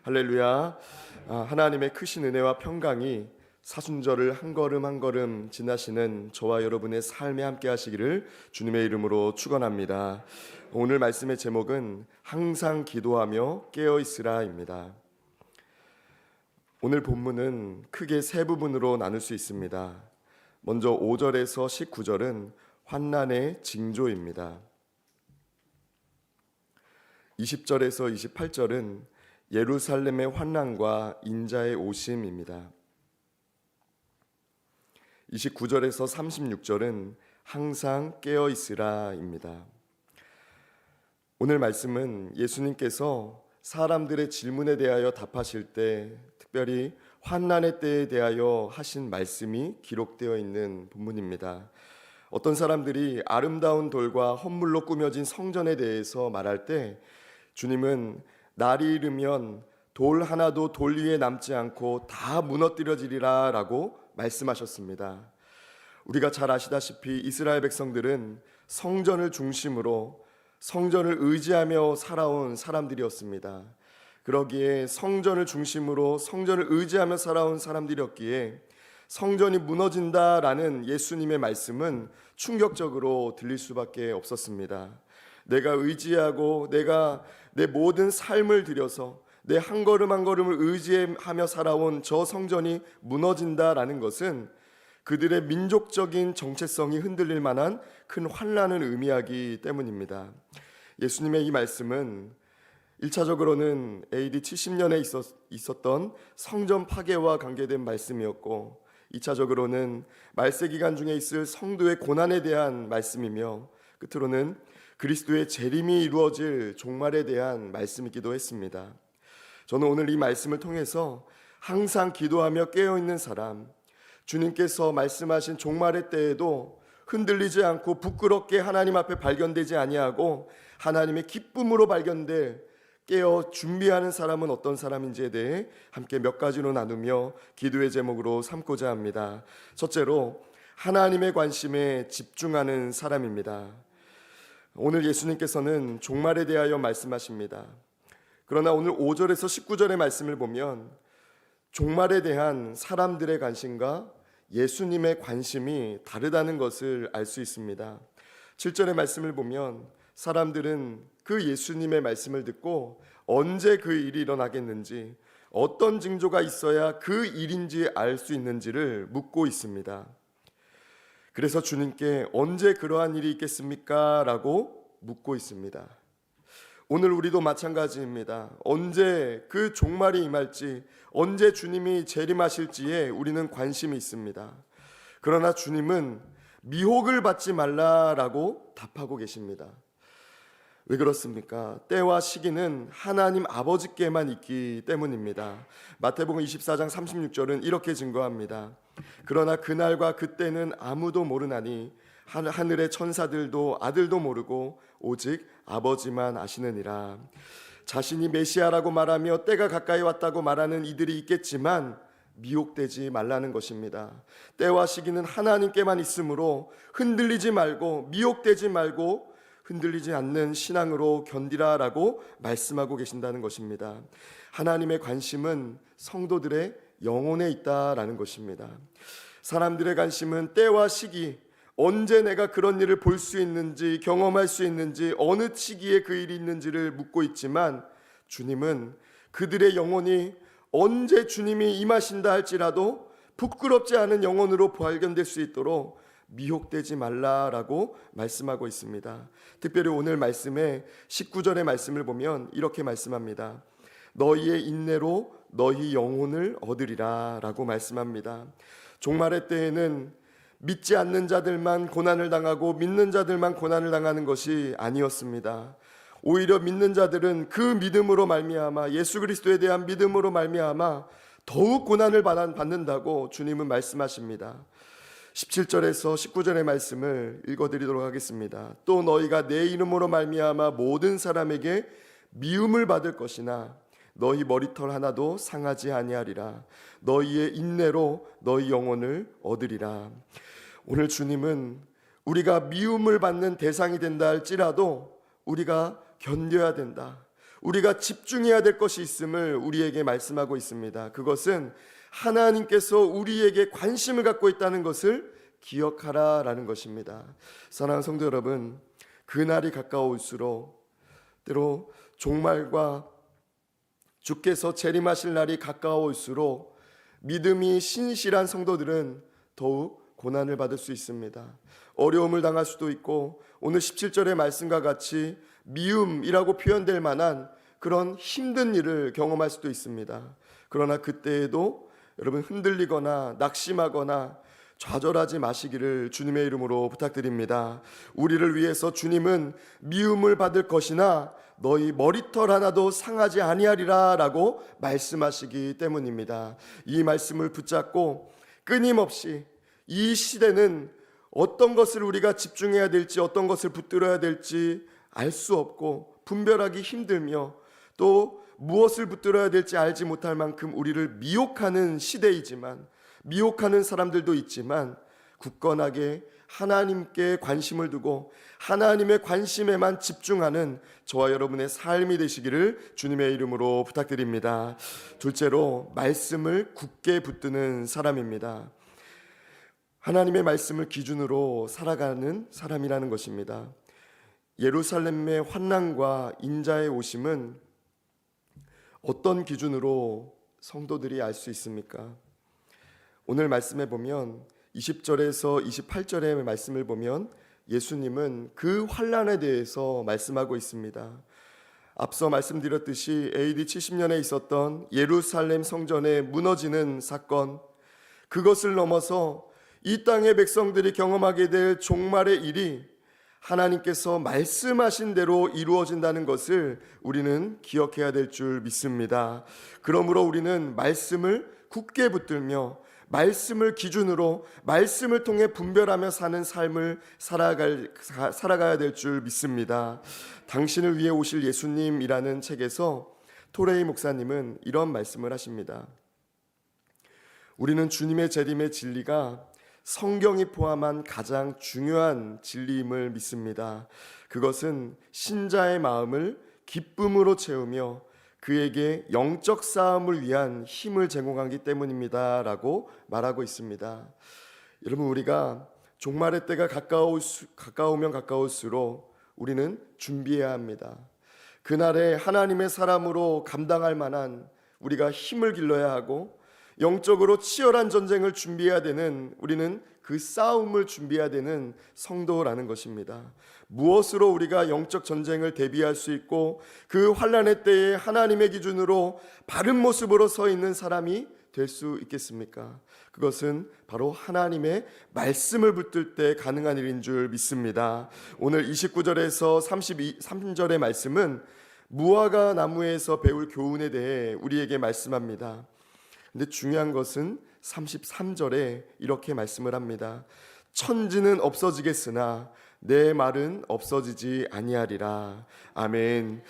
할렐루야. 하나님의 크신 은혜와 평강이 사순절을 한 걸음 한 걸음 지나시는 저와 여러분의 삶에 함께 하시기를 주님의 이름으로 축원합니다. 오늘 말씀의 제목은 항상 기도하며 깨어 있으라입니다. 오늘 본문은 크게 세 부분으로 나눌 수 있습니다. 먼저 5절에서 19절은 환난의 징조입니다. 20절에서 28절은 예루살렘의 환난과 인자의 오심입니다. 29절에서 36절은 항상 깨어 있으라입니다. 오늘 말씀은 예수님께서 사람들의 질문에 대하여 답하실 때 특별히 환난의 때에 대하여 하신 말씀이 기록되어 있는 본문입니다. 어떤 사람들이 아름다운 돌과 헌물로 꾸며진 성전에 대해서 말할 때 주님은 날이 이르면 돌 하나도 돌 위에 남지 않고 다 무너뜨려지리라 라고 말씀하셨습니다. 우리가 잘 아시다시피 이스라엘 백성들은 성전을 중심으로 성전을 의지하며 살아온 사람들이었습니다. 그러기에 성전을 중심으로 성전을 의지하며 살아온 사람들이었기에 성전이 무너진다라는 예수님의 말씀은 충격적으로 들릴 수밖에 없었습니다. 내가 의지하고 내가 내 모든 삶을 들여서 내 한 걸음 한 걸음을 의지하며 살아온 저 성전이 무너진다라는 것은 그들의 민족적인 정체성이 흔들릴 만한 큰 환난을 의미하기 때문입니다. 예수님의 이 말씀은 1차적으로는 AD 70년에 있었던 성전 파괴와 관계된 말씀이었고 2차적으로는 말세 기간 중에 있을 성도의 고난에 대한 말씀이며 끝으로는 그리스도의 재림이 이루어질 종말에 대한 말씀이기도 했습니다. 저는 오늘 이 말씀을 통해서 항상 기도하며 깨어있는 사람, 주님께서 말씀하신 종말의 때에도 흔들리지 않고 부끄럽게 하나님 앞에 발견되지 아니하고 하나님의 기쁨으로 발견될 깨어 준비하는 사람은 어떤 사람인지에 대해 함께 몇 가지로 나누며 기도의 제목으로 삼고자 합니다. 첫째로 하나님의 관심에 집중하는 사람입니다. 오늘 예수님께서는 종말에 대하여 말씀하십니다. 그러나 오늘 5절에서 19절의 말씀을 보면 종말에 대한 사람들의 관심과 예수님의 관심이 다르다는 것을 알 수 있습니다. 7절의 말씀을 보면 사람들은 그 예수님의 말씀을 듣고 언제 그 일이 일어나겠는지, 어떤 징조가 있어야 그 일인지 알 수 있는지를 묻고 있습니다. 그래서 주님께 언제 그러한 일이 있겠습니까? 라고 묻고 있습니다. 오늘 우리도 마찬가지입니다. 언제 그 종말이 임할지, 언제 주님이 재림하실지에 우리는 관심이 있습니다. 그러나 주님은 미혹을 받지 말라라고 답하고 계십니다. 왜 그렇습니까? 때와 시기는 하나님 아버지께만 있기 때문입니다. 마태복음 24장 36절은 이렇게 증거합니다. 그러나 그날과 그때는 아무도 모르나니 하늘의 천사들도 아들도 모르고 오직 아버지만 아시느니라. 자신이 메시아라고 말하며 때가 가까이 왔다고 말하는 이들이 있겠지만 미혹되지 말라는 것입니다. 때와 시기는 하나님께만 있으므로 흔들리지 말고 미혹되지 말고 흔들리지 않는 신앙으로 견디라라고 말씀하고 계신다는 것입니다. 하나님의 관심은 성도들의 영혼에 있다라는 것입니다. 사람들의 관심은 때와 시기, 언제 내가 그런 일을 볼 수 있는지, 경험할 수 있는지, 어느 시기에 그 일이 있는지를 묻고 있지만 주님은 그들의 영혼이 언제 주님이 임하신다 할지라도 부끄럽지 않은 영혼으로 발견될 수 있도록 미혹되지 말라라고 말씀하고 있습니다. 특별히 오늘 말씀에 19절의 말씀을 보면 이렇게 말씀합니다. 너희의 인내로 너희 영혼을 얻으리라 라고 말씀합니다. 종말의 때에는 믿지 않는 자들만 고난을 당하고 믿는 자들만 고난을 당하는 것이 아니었습니다. 오히려 믿는 자들은 그 믿음으로 말미암아, 예수 그리스도에 대한 믿음으로 말미암아 더욱 고난을 받는다고 주님은 말씀하십니다. 17절에서 19절의 말씀을 읽어드리도록 하겠습니다. 또 너희가 내 이름으로 말미암아 모든 사람에게 미움을 받을 것이나 너희 머리털 하나도 상하지 아니하리라. 너희의 인내로 너희 영혼을 얻으리라. 오늘 주님은 우리가 미움을 받는 대상이 된다 할지라도 우리가 견뎌야 된다. 우리가 집중해야 될 것이 있음을 우리에게 말씀하고 있습니다. 그것은 하나님께서 우리에게 관심을 갖고 있다는 것을 기억하라라는 것입니다. 사랑하는 성도 여러분, 그날이 가까울수록 때로 종말과 주께서 재림하실 날이 가까울수록 믿음이 신실한 성도들은 더욱 고난을 받을 수 있습니다. 어려움을 당할 수도 있고 오늘 17절의 말씀과 같이 미움이라고 표현될 만한 그런 힘든 일을 경험할 수도 있습니다. 그러나 그때에도 여러분 흔들리거나 낙심하거나 좌절하지 마시기를 주님의 이름으로 부탁드립니다. 우리를 위해서 주님은 미움을 받을 것이나 너희 머리털 하나도 상하지 아니하리라 라고 말씀하시기 때문입니다. 이 말씀을 붙잡고 끊임없이 이 시대는 어떤 것을 우리가 집중해야 될지 어떤 것을 붙들어야 될지 알 수 없고 분별하기 힘들며 또 무엇을 붙들어야 될지 알지 못할 만큼 우리를 미혹하는 시대이지만 미혹하는 사람들도 있지만 굳건하게 하나님께 관심을 두고 하나님의 관심에만 집중하는 저와 여러분의 삶이 되시기를 주님의 이름으로 부탁드립니다. 둘째로 말씀을 굳게 붙드는 사람입니다. 하나님의 말씀을 기준으로 살아가는 사람이라는 것입니다. 예루살렘의 환난과 인자의 오심은 어떤 기준으로 성도들이 알 수 있습니까? 오늘 말씀에 보면 20절에서 28절의 말씀을 보면 예수님은 그 환난에 대해서 말씀하고 있습니다. 앞서 말씀드렸듯이 AD 70년에 있었던 예루살렘 성전의 무너지는 사건, 그것을 넘어서 이 땅의 백성들이 경험하게 될 종말의 일이 하나님께서 말씀하신 대로 이루어진다는 것을 우리는 기억해야 될 줄 믿습니다. 그러므로 우리는 말씀을 굳게 붙들며 말씀을 기준으로 말씀을 통해 분별하며 사는 삶을 살아가야 될 줄 믿습니다. 당신을 위해 오실 예수님이라는 책에서 토레이 목사님은 이런 말씀을 하십니다. 우리는 주님의 재림의 진리가 성경이 포함한 가장 중요한 진리임을 믿습니다. 그것은 신자의 마음을 기쁨으로 채우며 그에게 영적 싸움을 위한 힘을 제공하기 때문입니다 라고 말하고 있습니다. 여러분, 우리가 종말의 때가 가까우면 가까울수록 우리는 준비해야 합니다. 그날에 하나님의 사람으로 감당할 만한 우리가 힘을 길러야 하고 영적으로 치열한 전쟁을 준비해야 되는, 우리는 그 싸움을 준비해야 되는 성도라는 것입니다. 무엇으로 우리가 영적 전쟁을 대비할 수 있고 그 환난의 때에 하나님의 기준으로 바른 모습으로 서 있는 사람이 될 수 있겠습니까? 그것은 바로 하나님의 말씀을 붙들 때 가능한 일인 줄 믿습니다. 오늘 29절에서 33절의 말씀은 무화과 나무에서 배울 교훈에 대해 우리에게 말씀합니다. 근데 중요한 것은 33절에 이렇게 말씀을 합니다. 천지는 없어지겠으나 내 말은 없어지지 아니하리라. 아멘.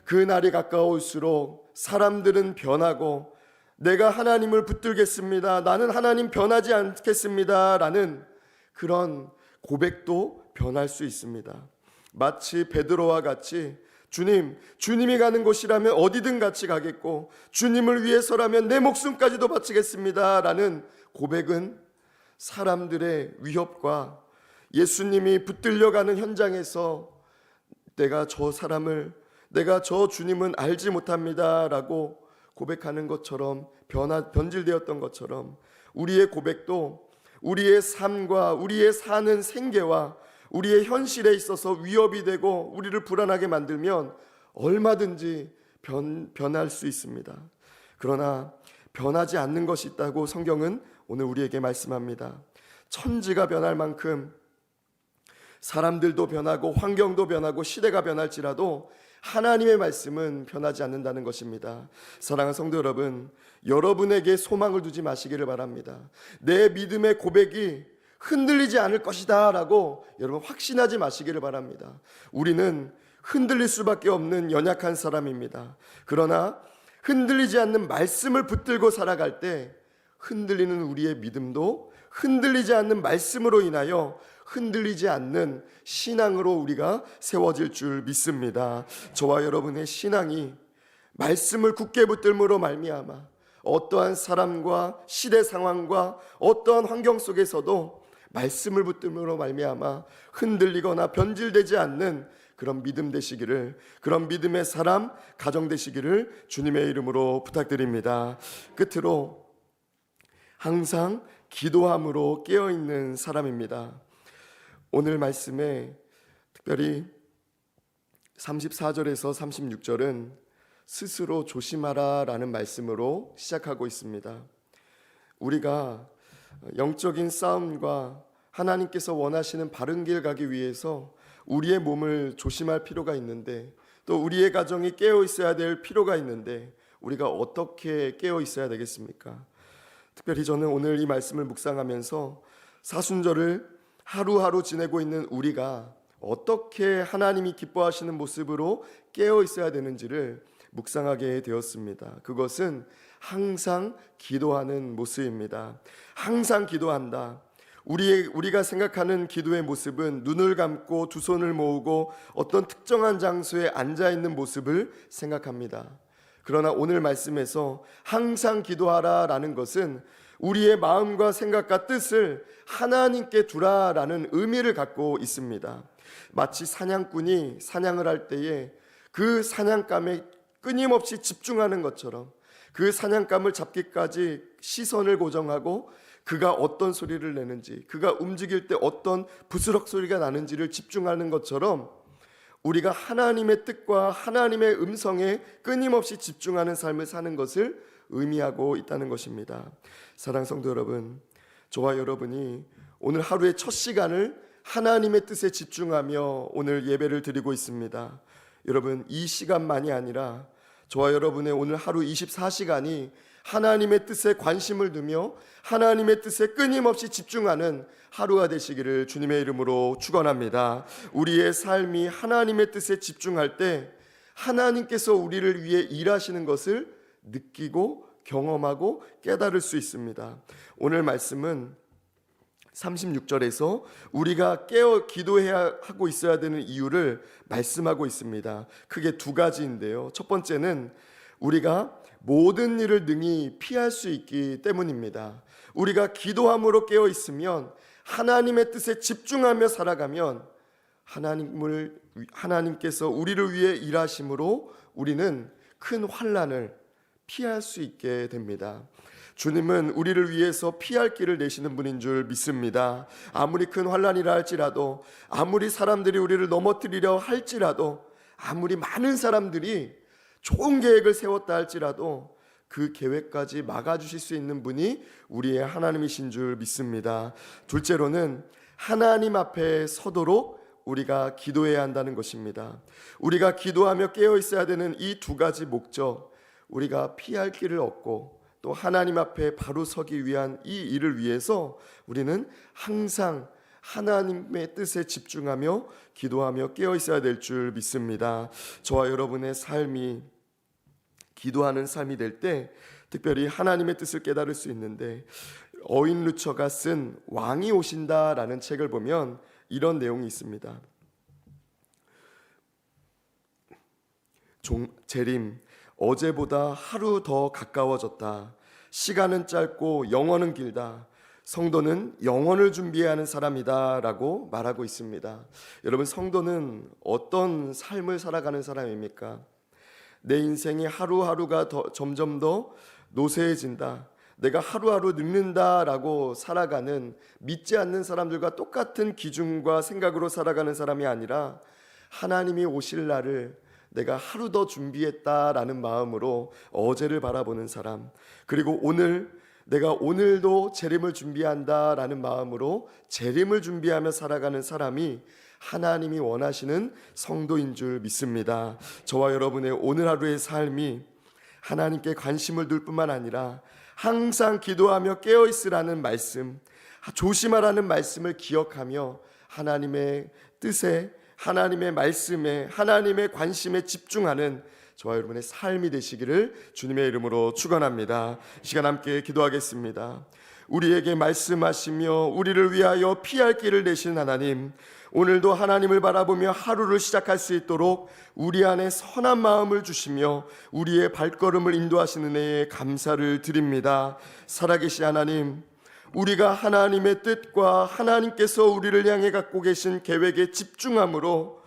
그 날이 가까울수록 사람들은 변하고 내가 하나님을 붙들겠습니다, 나는 하나님 변하지 않겠습니다 라는 그런 고백도 변할 수 있습니다. 마치 베드로와 같이 주님이 가는 곳이라면 어디든 같이 가겠고 주님을 위해서라면 내 목숨까지도 바치겠습니다 라는 고백은 사람들의 위협과 예수님이 붙들려가는 현장에서 내가 저 주님은 알지 못합니다 라고 고백하는 것처럼 변질되었던 것처럼 우리의 고백도 우리의 삶과 우리의 사는 생계와 우리의 현실에 있어서 위협이 되고 우리를 불안하게 만들면 얼마든지 변할 수 있습니다. 그러나 변하지 않는 것이 있다고 성경은 오늘 우리에게 말씀합니다. 천지가 변할 만큼 사람들도 변하고 환경도 변하고 시대가 변할지라도 하나님의 말씀은 변하지 않는다는 것입니다. 사랑하는 성도 여러분, 여러분에게 소망을 두지 마시기를 바랍니다. 내 믿음의 고백이 흔들리지 않을 것이다 라고 여러분 확신하지 마시기를 바랍니다. 우리는 흔들릴 수밖에 없는 연약한 사람입니다. 그러나 흔들리지 않는 말씀을 붙들고 살아갈 때 흔들리는 우리의 믿음도 흔들리지 않는 말씀으로 인하여 흔들리지 않는 신앙으로 우리가 세워질 줄 믿습니다. 저와 여러분의 신앙이 말씀을 굳게 붙들므로 말미암아 어떠한 사람과 시대 상황과 어떠한 환경 속에서도 말씀을 붙들므로 말미암아 흔들리거나 변질되지 않는 그런 믿음 되시기를, 그런 믿음의 사람, 가정 되시기를 주님의 이름으로 부탁드립니다. 끝으로 항상 기도함으로 깨어있는 사람입니다. 오늘 말씀에 특별히 34절에서 36절은 스스로 조심하라 라는 말씀으로 시작하고 있습니다. 우리가 영적인 싸움과 하나님께서 원하시는 바른 길 가기 위해서 우리의 몸을 조심할 필요가 있는데, 또 우리의 가정이 깨어 있어야 될 필요가 있는데 우리가 어떻게 깨어 있어야 되겠습니까? 특별히 저는 오늘 이 말씀을 묵상하면서 사순절을 하루하루 지내고 있는 우리가 어떻게 하나님이 기뻐하시는 모습으로 깨어 있어야 되는지를 묵상하게 되었습니다. 그것은 항상 기도하는 모습입니다. 항상 기도한다. 우리가 생각하는 기도의 모습은 눈을 감고 두 손을 모으고 어떤 특정한 장소에 앉아 있는 모습을 생각합니다. 그러나 오늘 말씀에서 항상 기도하라라는 것은 우리의 마음과 생각과 뜻을 하나님께 두라라는 의미를 갖고 있습니다. 마치 사냥꾼이 사냥을 할 때에 그 사냥감에 끊임없이 집중하는 것처럼 그 사냥감을 잡기까지 시선을 고정하고 그가 어떤 소리를 내는지, 그가 움직일 때 어떤 부스럭 소리가 나는지를 집중하는 것처럼 우리가 하나님의 뜻과 하나님의 음성에 끊임없이 집중하는 삶을 사는 것을 의미하고 있다는 것입니다. 사랑하는 성도 여러분, 저와 여러분이 오늘 하루의 첫 시간을 하나님의 뜻에 집중하며 오늘 예배를 드리고 있습니다. 여러분, 이 시간만이 아니라 저와 여러분의 오늘 하루 24시간이 하나님의 뜻에 관심을 두며 하나님의 뜻에 끊임없이 집중하는 하루가 되시기를 주님의 이름으로 축원합니다. 우리의 삶이 하나님의 뜻에 집중할 때 하나님께서 우리를 위해 일하시는 것을 느끼고 경험하고 깨달을 수 있습니다. 오늘 말씀은 36절에서 우리가 깨어 기도해야 하고 있어야 되는 이유를 말씀하고 있습니다. 크게 두 가지인데요. 첫 번째는 우리가 모든 일을 능히 피할 수 있기 때문입니다. 우리가 기도함으로 깨어 있으면, 하나님의 뜻에 집중하며 살아가면 하나님께서 우리를 위해 일하심으로 우리는 큰 환난을 피할 수 있게 됩니다. 주님은 우리를 위해서 피할 길을 내시는 분인 줄 믿습니다. 아무리 큰 환난이라 할지라도, 아무리 사람들이 우리를 넘어뜨리려 할지라도, 아무리 많은 사람들이 좋은 계획을 세웠다 할지라도 그 계획까지 막아주실 수 있는 분이 우리의 하나님이신 줄 믿습니다. 둘째로는 하나님 앞에 서도록 우리가 기도해야 한다는 것입니다. 우리가 기도하며 깨어 있어야 되는 이 두 가지 목적, 우리가 피할 길을 얻고 또 하나님 앞에 바로 서기 위한 이 일을 위해서 우리는 항상 하나님의 뜻에 집중하며 기도하며 깨어 있어야 될 줄 믿습니다. 저와 여러분의 삶이 기도하는 삶이 될 때 특별히 하나님의 뜻을 깨달을 수 있는데, 어윈 루처가 쓴 왕이 오신다라는 책을 보면 이런 내용이 있습니다. 재림, 어제보다 하루 더 가까워졌다. 시간은 짧고 영원은 길다. 성도는 영원을 준비해야 하는 사람이다 라고 말하고 있습니다. 여러분, 성도는 어떤 삶을 살아가는 사람입니까? 내 인생이 하루하루가 점점 더 노쇠해진다, 내가 하루하루 늙는다라고 살아가는, 믿지 않는 사람들과 똑같은 기준과 생각으로 살아가는 사람이 아니라 하나님이 오실 날을 내가 하루 더 준비했다라는 마음으로 어제를 바라보는 사람, 그리고 내가 오늘도 재림을 준비한다라는 마음으로 재림을 준비하며 살아가는 사람이 하나님이 원하시는 성도인 줄 믿습니다. 저와 여러분의 오늘 하루의 삶이 하나님께 관심을 둘 뿐만 아니라 항상 기도하며 깨어있으라는 말씀, 조심하라는 말씀을 기억하며 하나님의 뜻에, 하나님의 말씀에, 하나님의 관심에 집중하는 저와 여러분의 삶이 되시기를 주님의 이름으로 축원합니다. 이 시간 함께 기도하겠습니다. 우리에게 말씀하시며 우리를 위하여 피할 길을 내신 하나님, 오늘도 하나님을 바라보며 하루를 시작할 수 있도록 우리 안에 선한 마음을 주시며 우리의 발걸음을 인도하시는 은혜에 감사를 드립니다. 살아계신 하나님, 우리가 하나님의 뜻과 하나님께서 우리를 향해 갖고 계신 계획에 집중함으로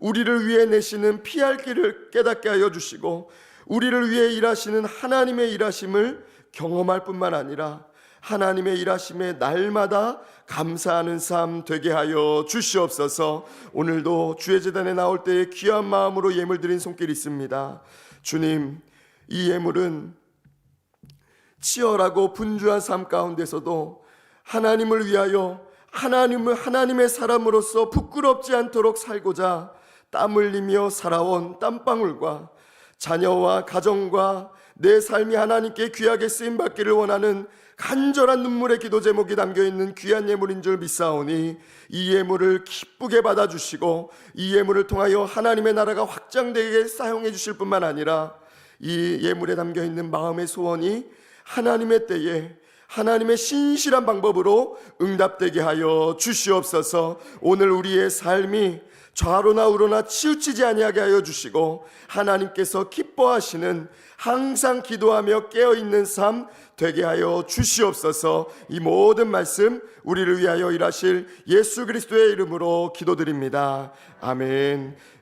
우리를 위해 내시는 피할 길을 깨닫게 하여 주시고 우리를 위해 일하시는 하나님의 일하심을 경험할 뿐만 아니라 하나님의 일하심에 날마다 감사하는 삶 되게 하여 주시옵소서. 오늘도 주의 제단에 나올 때에 귀한 마음으로 예물 드린 손길이 있습니다. 주님, 이 예물은 치열하고 분주한 삶 가운데서도 하나님을 위하여 하나님의 사람으로서 부끄럽지 않도록 살고자 땀 흘리며 살아온 땀방울과 자녀와 가정과 내 삶이 하나님께 귀하게 쓰임받기를 원하는 간절한 눈물의 기도 제목이 담겨있는 귀한 예물인 줄 믿사오니 이 예물을 기쁘게 받아주시고 이 예물을 통하여 하나님의 나라가 확장되게 사용해 주실 뿐만 아니라 이 예물에 담겨있는 마음의 소원이 하나님의 때에 하나님의 신실한 방법으로 응답되게 하여 주시옵소서. 오늘 우리의 삶이 좌로나 우로나 치우치지 아니하게 하여 주시고 하나님께서 기뻐하시는 항상 기도하며 깨어있는 삶 되게 하여 주시옵소서. 이 모든 말씀 우리를 위하여 일하실 예수 그리스도의 이름으로 기도드립니다. 아멘.